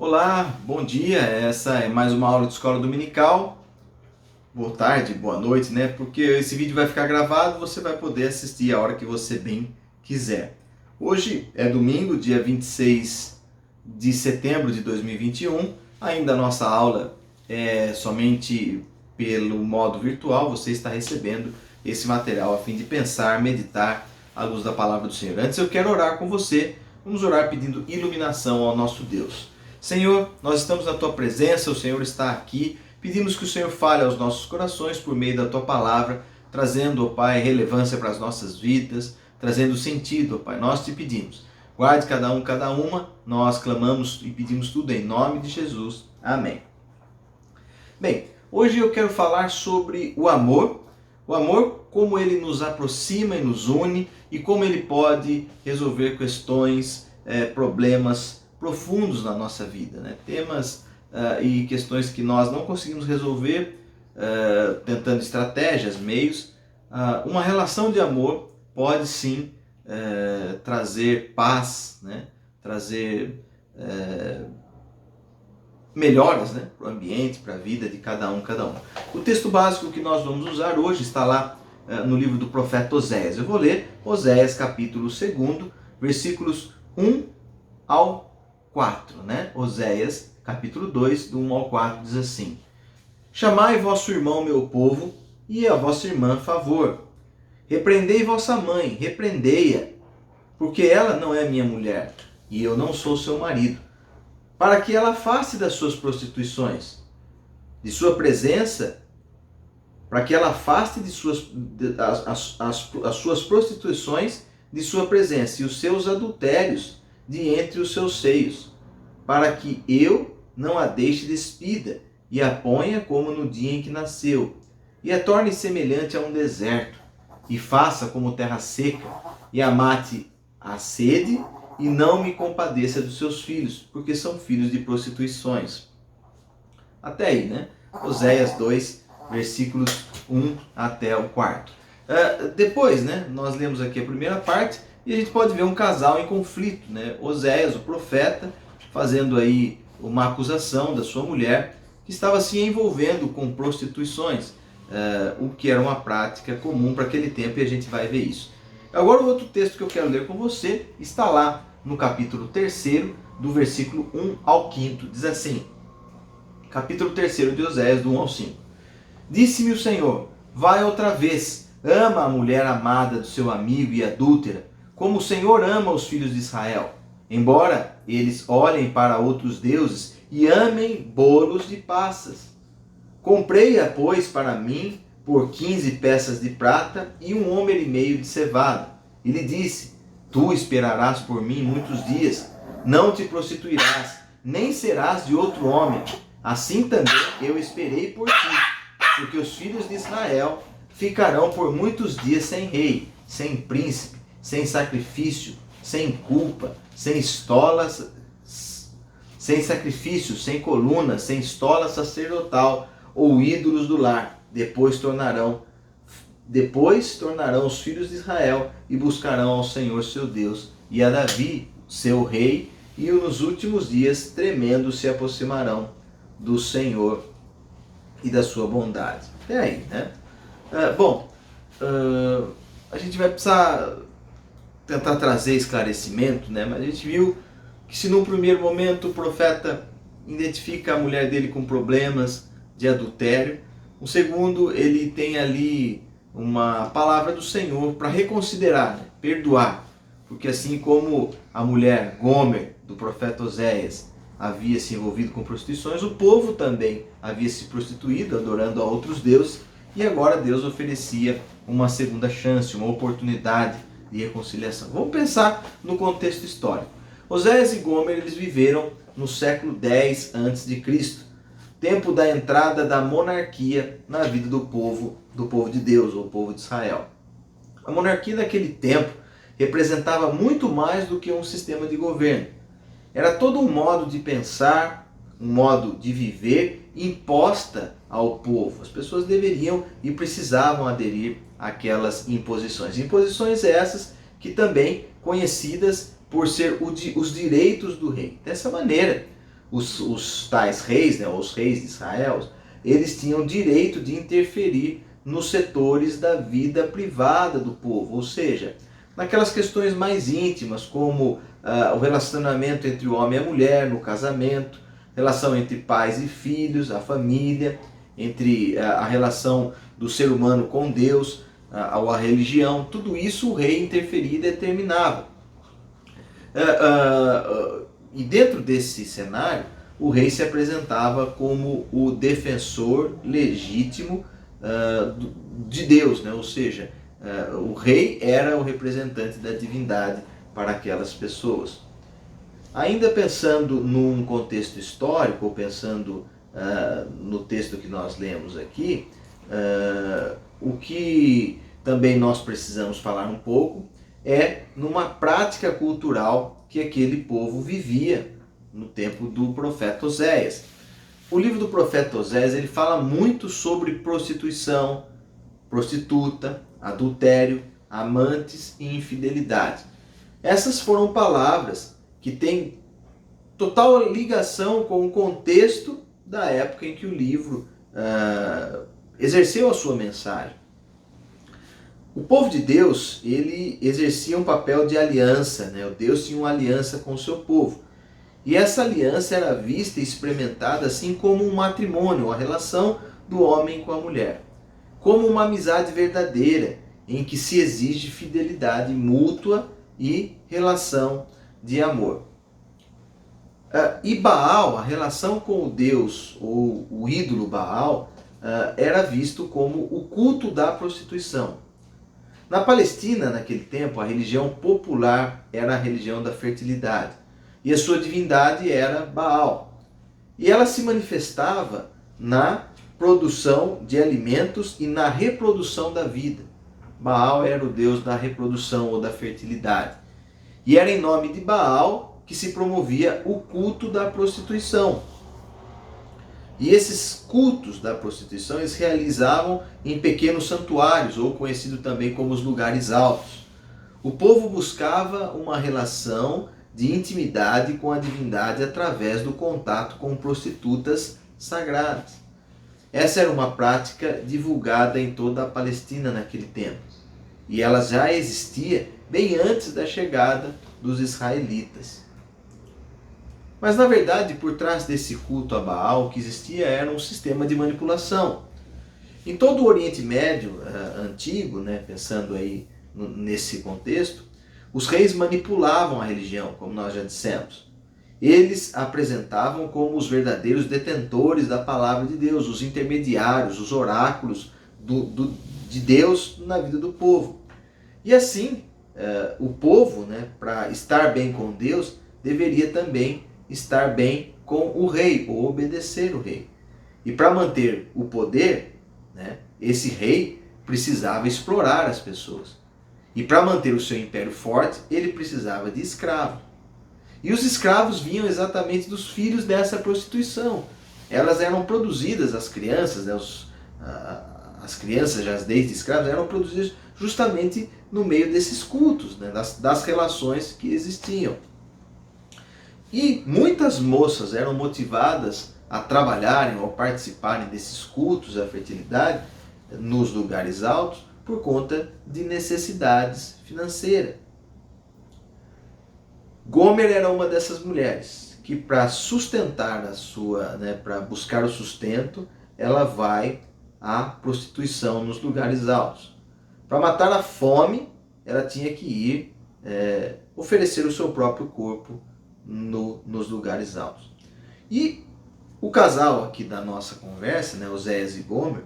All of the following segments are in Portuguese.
Olá, bom dia. Essa é mais uma aula de escola dominical. Boa tarde, boa noite, né? Porque esse vídeo vai ficar gravado, você vai poder assistir a hora que você bem quiser. Hoje é domingo, dia 26 de setembro de 2021. Ainda a nossa aula é somente pelo modo virtual. Você está recebendo esse material a fim de pensar, meditar à luz da palavra do Senhor. Antes eu quero orar com você. Vamos orar pedindo iluminação ao nosso Deus. Senhor, nós estamos na Tua presença, o Senhor está aqui. Pedimos que o Senhor fale aos nossos corações por meio da Tua palavra, trazendo, ó Pai, relevância para as nossas vidas, trazendo sentido, ó Pai. Nós te pedimos. Guarde cada um, cada uma. Nós clamamos e pedimos tudo em nome de Jesus. Amém. Bem, hoje eu quero falar sobre o amor. O amor, como ele nos aproxima e nos une e como ele pode resolver questões, problemas profundos na nossa vida, né? Temas e questões que nós não conseguimos resolver tentando estratégias, meios. Uma relação de amor pode sim trazer paz, né? Trazer melhoras, né? Para o ambiente, para a vida de cada um, cada um. O texto básico que nós vamos usar hoje está lá no livro do profeta Oséias. Eu vou ler Oséias capítulo 2, versículos 1 ao 4, né? Oséias, capítulo 2, do 1 ao 4, diz assim: Chamai vosso irmão, meu povo, e a vossa irmã, favor. Repreendei vossa mãe, repreendei-a, porque ela não é minha mulher, e eu não sou seu marido, para que ela afaste das suas prostituições, de sua presença, para que ela afaste as suas prostituições de sua presença, e os seus adultérios de entre os seus seios, para que eu não a deixe despida, e a ponha como no dia em que nasceu, e a torne semelhante a um deserto, e faça como terra seca, e a mate a sede, e não me compadeça dos seus filhos, porque são filhos de prostituições. Até aí, né? Oséias 2, versículos 1 até o 4. Depois, né, nós lemos aqui a primeira parte, e a gente pode ver um casal em conflito, né? Oséias, o profeta, fazendo aí uma acusação da sua mulher, que estava se envolvendo com prostituições, o que era uma prática comum para aquele tempo, e a gente vai ver isso. Agora o outro texto que eu quero ler com você está lá no capítulo 3, do versículo 1 ao 5, diz assim, capítulo 3 de Oséias, do 1 ao 5. Disse-me o Senhor, vai outra vez, ama a mulher amada do seu amigo e adúltera, como o Senhor ama os filhos de Israel, embora eles olhem para outros deuses e amem bolos de passas. Comprei-a, pois, para mim por 15 peças de prata e 1,5 homem de cevada. E lhe disse, tu esperarás por mim muitos dias, não te prostituirás, nem serás de outro homem. Assim também eu esperei por ti, porque os filhos de Israel ficarão por muitos dias sem rei, sem príncipe, sem sacrifício, sem culpa, sem estolas, sem sacrifício, sem coluna, sem estola sacerdotal ou ídolos do lar. Depois tornarão os filhos de Israel e buscarão ao Senhor seu Deus e a Davi, seu rei, e nos últimos dias, tremendo, se aproximarão do Senhor e da sua bondade. Até aí, né? A gente vai precisar tentar trazer esclarecimento, né? Mas a gente viu que se num primeiro momento o profeta identifica a mulher dele com problemas de adultério, no segundo ele tem ali uma palavra do Senhor para reconsiderar, né? Perdoar, porque assim como a mulher Gomer do profeta Oséias havia se envolvido com prostituições, o povo também havia se prostituído, adorando a outros deuses, e agora Deus oferecia uma segunda chance, uma oportunidade de reconciliação. Vamos pensar no contexto histórico. Oséias e Gomer, eles viveram no século X a.C., tempo da entrada da monarquia na vida do povo de Deus, ou povo de Israel. A monarquia naquele tempo representava muito mais do que um sistema de governo. Era todo um modo de pensar, um modo de viver imposta ao povo. As pessoas deveriam e precisavam aderir àquelas imposições. Imposições essas que também conhecidas por ser os direitos do rei. Dessa maneira, os tais reis, né, os reis de Israel, eles tinham direito de interferir nos setores da vida privada do povo, ou seja, naquelas questões mais íntimas, como o relacionamento entre o homem e a mulher no casamento, relação entre pais e filhos, a família, entre a relação do ser humano com Deus, a religião, tudo isso o rei interferia e determinava. E dentro desse cenário, o rei se apresentava como o defensor legítimo de Deus, né? Ou seja, o rei era o representante da divindade para aquelas pessoas. Ainda pensando num contexto histórico, ou pensando no texto que nós lemos aqui, o que também nós precisamos falar um pouco é numa prática cultural que aquele povo vivia no tempo do profeta Oséias. O livro do profeta Oséias ele fala muito sobre prostituição, prostituta, adultério, amantes e infidelidade. Essas foram palavras que têm total ligação com o contexto da época em que o livro exerceu a sua mensagem. O povo de Deus, ele exercia um papel de aliança, né? Deus tinha uma aliança com o seu povo. E essa aliança era vista e experimentada assim como um matrimônio, a relação do homem com a mulher. Como uma amizade verdadeira, em que se exige fidelidade mútua e relação de amor. E Baal, a relação com o Deus, ou o ídolo Baal, era visto como o culto da prostituição. Na Palestina, naquele tempo, a religião popular era a religião da fertilidade. E a sua divindade era Baal. E ela se manifestava na produção de alimentos e na reprodução da vida. Baal era o deus da reprodução ou da fertilidade. E era em nome de Baal que se promovia o culto da prostituição. E esses cultos da prostituição eles realizavam em pequenos santuários, ou conhecido também como os lugares altos. O povo buscava uma relação de intimidade com a divindade através do contato com prostitutas sagradas. Essa era uma prática divulgada em toda a Palestina naquele tempo. E ela já existia bem antes da chegada dos israelitas. Mas na verdade, por trás desse culto a Baal, o que existia era um sistema de manipulação. Em todo o Oriente Médio antigo, né, pensando aí nesse contexto, os reis manipulavam a religião, como nós já dissemos. Eles apresentavam como os verdadeiros detentores da palavra de Deus, os intermediários, os oráculos de Deus na vida do povo. E assim, o povo, né, para estar bem com Deus, deveria também estar bem com o rei, ou obedecer o rei. E para manter o poder, né, esse rei precisava explorar as pessoas. E para manter o seu império forte, ele precisava de escravos. E os escravos vinham exatamente dos filhos dessa prostituição. Elas eram produzidas, as crianças, né, as crianças já desde escravos, eram produzidas justamente no meio desses cultos, né, das relações que existiam. E muitas moças eram motivadas a trabalharem ou participarem desses cultos à fertilidade nos lugares altos por conta de necessidades financeiras. Gomer era uma dessas mulheres que, para sustentar para buscar o sustento, ela vai à prostituição nos lugares altos. Para matar a fome, ela tinha que ir oferecer o seu próprio corpo nos lugares altos. E o casal aqui da nossa conversa, né, Oséias e Gomer,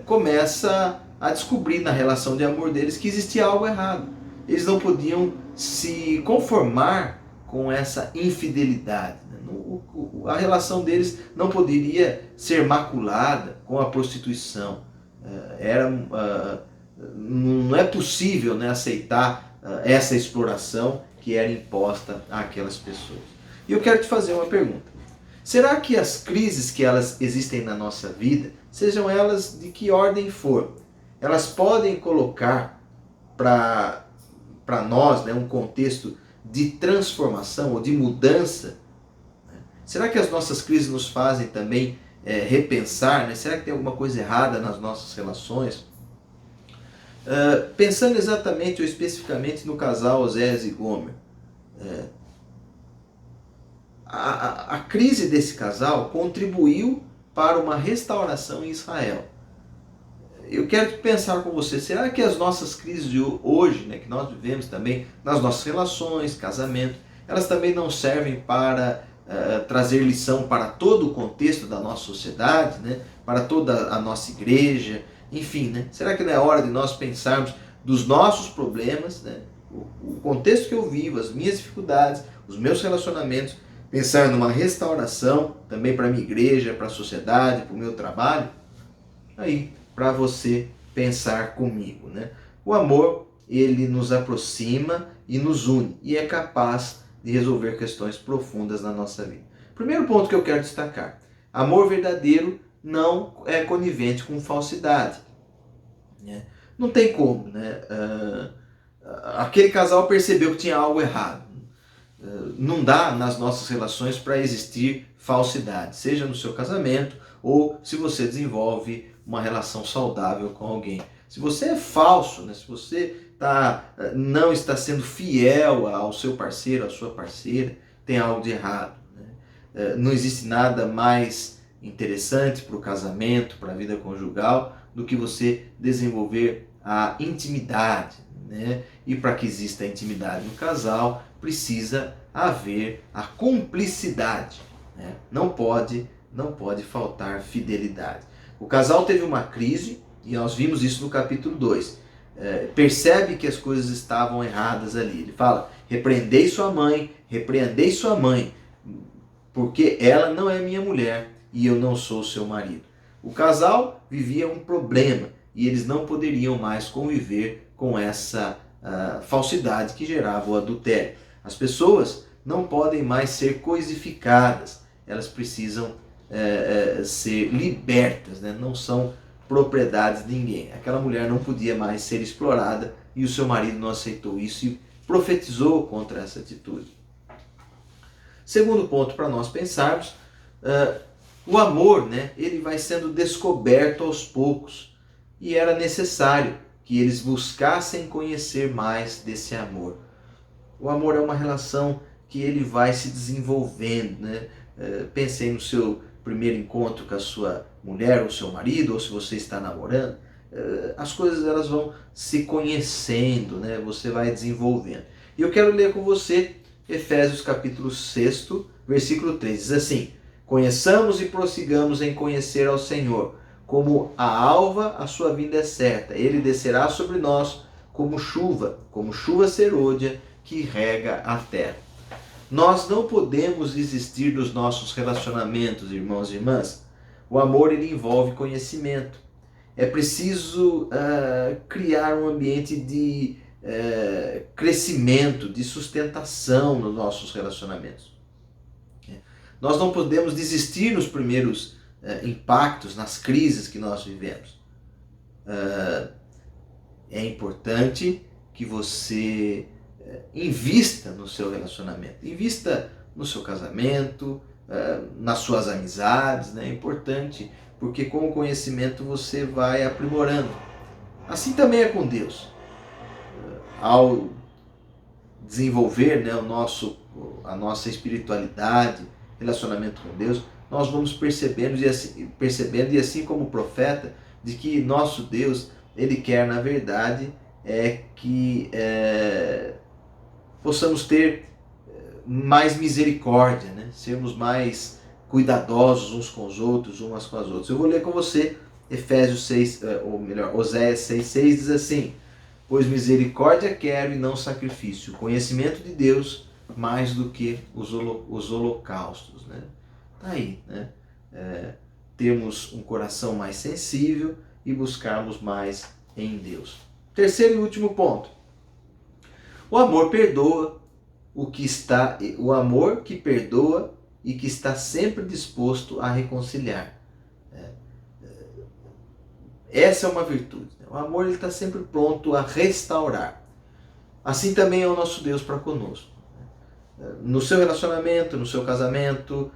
começa a descobrir na relação de amor deles que existia algo errado. Eles não podiam se conformar com essa infidelidade. A relação deles não poderia ser maculada com a prostituição. Não é possível, né, aceitar essa exploração que era imposta àquelas pessoas. E eu quero te fazer uma pergunta. Será que as crises que elas existem na nossa vida, sejam elas de que ordem for, elas podem colocar para nós, né, um contexto de transformação ou de mudança? Será que as nossas crises nos fazem também repensar, né? Será que tem alguma coisa errada nas nossas relações? Pensando exatamente ou especificamente no casal Oséias e Gomer, a crise desse casal contribuiu para uma restauração em Israel. Eu quero pensar com você, será que as nossas crises de hoje, né, que nós vivemos também nas nossas relações, casamento, elas também não servem para trazer lição para todo o contexto da nossa sociedade, né, para toda a nossa igreja, enfim, né? Será que não é hora de nós pensarmos dos nossos problemas, né, o contexto que eu vivo, as minhas dificuldades, os meus relacionamentos, pensar numa restauração também para a minha igreja, para a sociedade, para o meu trabalho? Aí, para você pensar comigo, né? O amor, ele nos aproxima e nos une e é capaz de resolver questões profundas na nossa vida. Primeiro ponto que eu quero destacar: amor verdadeiro não é conivente com falsidade, né? Não tem como, né? Aquele casal percebeu que tinha algo errado. Não dá nas nossas relações para existir falsidade, seja no seu casamento ou se você desenvolve uma relação saudável com alguém. Se você é falso, né? Se você não está sendo fiel ao seu parceiro, à sua parceira, tem algo de errado, né? Não existe nada mais interessante para o casamento, para a vida conjugal, do que você desenvolver a intimidade, né? E para que exista a intimidade no casal, precisa haver a cumplicidade, né? Não pode faltar fidelidade. O casal teve uma crise e nós vimos isso no capítulo 2. Percebe que as coisas estavam erradas ali. Ele fala: repreendei sua mãe, porque ela não é minha mulher e eu não sou seu marido. O casal vivia um problema e eles não poderiam mais conviver com essa falsidade que gerava o adultério. As pessoas não podem mais ser coisificadas, elas precisam ser libertas, né? Não são propriedades de ninguém. Aquela mulher não podia mais ser explorada e o seu marido não aceitou isso e profetizou contra essa atitude. Segundo ponto para nós pensarmos, o amor, né, ele vai sendo descoberto aos poucos e era necessário que eles buscassem conhecer mais desse amor. O amor é uma relação que ele vai se desenvolvendo, né? Pensei no seu primeiro encontro com a sua mulher ou seu marido, ou se você está namorando, as coisas elas vão se conhecendo, né? Você vai desenvolvendo. E eu quero ler com você Efésios capítulo 6, versículo 3. Diz assim: conheçamos e prossigamos em conhecer ao Senhor. Como a alva, a sua vinda é certa. Ele descerá sobre nós como chuva serôdia que rega a terra. Nós não podemos desistir dos nossos relacionamentos, irmãos e irmãs. O amor ele envolve conhecimento. É preciso criar um ambiente de crescimento, de sustentação nos nossos relacionamentos. Nós não podemos desistir nos primeiros impactos, nas crises que nós vivemos. É importante que você invista no seu relacionamento, invista no seu casamento, nas suas amizades, né? É importante, porque com o conhecimento você vai aprimorando. Assim também é com Deus. Ao desenvolver, né, a nossa espiritualidade, relacionamento com Deus, nós vamos percebendo e assim como o profeta, de que nosso Deus, ele quer na verdade que possamos ter mais misericórdia, né? Sermos mais cuidadosos uns com os outros, umas com as outras. Eu vou ler com você Efésios 6, ou melhor, Oséias 6,6 diz assim: pois misericórdia quero e não sacrifício, conhecimento de Deus mais do que os holocaustos, né? Tá aí, né? Termos um coração mais sensível e buscarmos mais em Deus. Terceiro e último ponto. O amor perdoa o amor que perdoa e que está sempre disposto a reconciliar. Essa é uma virtude. O amor está sempre pronto a restaurar. Assim também é o nosso Deus para conosco. No seu relacionamento, no seu casamento,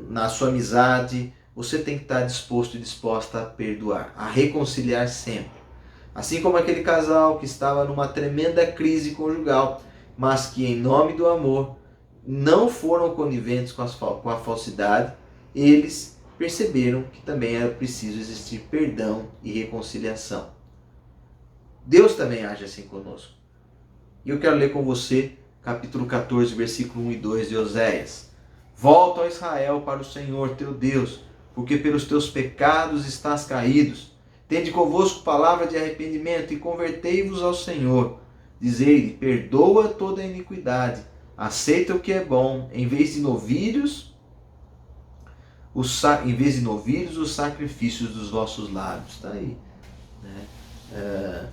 na sua amizade, você tem que estar disposto e disposta a perdoar, a reconciliar sempre. Assim como aquele casal que estava numa tremenda crise conjugal, mas que em nome do amor não foram coniventes com a falsidade, eles perceberam que também era preciso existir perdão e reconciliação. Deus também age assim conosco. E eu quero ler com você capítulo 14, versículo 1 e 2 de Oséias. Volta, ó Israel, para o Senhor teu Deus, porque pelos teus pecados estás caídos. Tende convosco palavra de arrependimento e convertei-vos ao Senhor. Dizei-lhe, perdoa toda a iniquidade, aceita o que é bom, em vez de novilhos, os sacrifícios dos vossos lábios. Está aí. Né?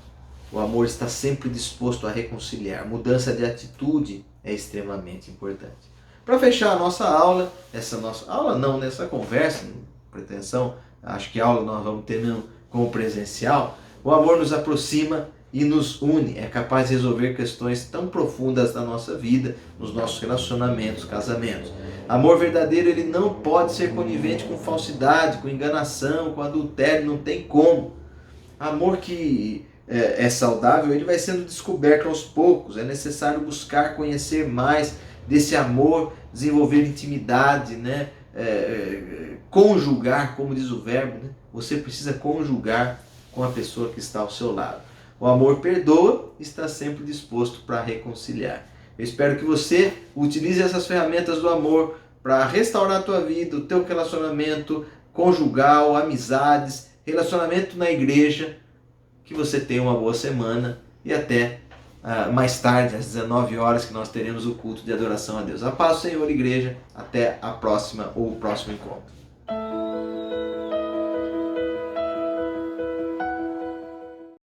O amor está sempre disposto a reconciliar. Mudança de atitude é extremamente importante. Para fechar a nossa aula, nessa conversa, pretensão, acho que aula nós vamos ter como presencial, o amor nos aproxima e nos une, é capaz de resolver questões tão profundas da nossa vida, nos nossos relacionamentos, casamentos. Amor verdadeiro, ele não pode ser conivente com falsidade, com enganação, com adultério, não tem como. Amor que é saudável, ele vai sendo descoberto aos poucos, é necessário buscar conhecer mais desse amor, desenvolver intimidade, né? Conjugar, como diz o verbo, né? Você precisa conjugar com a pessoa que está ao seu lado. O amor perdoa, está sempre disposto para reconciliar. Eu espero que você utilize essas ferramentas do amor para restaurar a tua vida, o teu relacionamento conjugal, amizades, relacionamento na igreja. Que você tenha uma boa semana e até mais tarde, às 19 horas, que nós teremos o culto de adoração a Deus. A paz do Senhor, igreja. Até a próxima ou o próximo encontro.